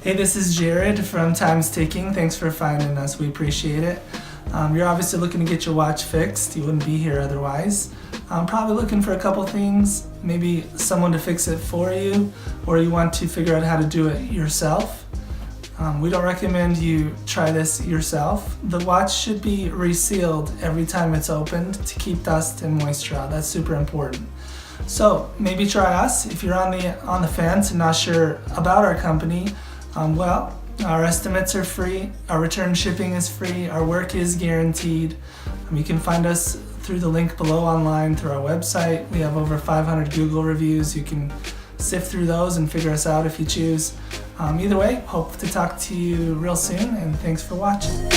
Hey, this is Jared from Time's Ticking. Thanks for finding us. We appreciate it. You're obviously looking to get your watch fixed. You wouldn't be here otherwise. Probably looking for a couple things, maybe someone to fix it for you, or you want to figure out how to do it yourself. We don't recommend you try this yourself. The watch should be resealed every time it's opened to keep dust and moisture out. That's super important. So maybe try us. If you're on the fence and not sure about our company, our estimates are free, our return shipping is free, our work is guaranteed. You can find us through the link below online through our website. We have over 500 Google reviews. You can sift through those and figure us out if you choose. Either way, hope to talk to you real soon, and thanks for watching.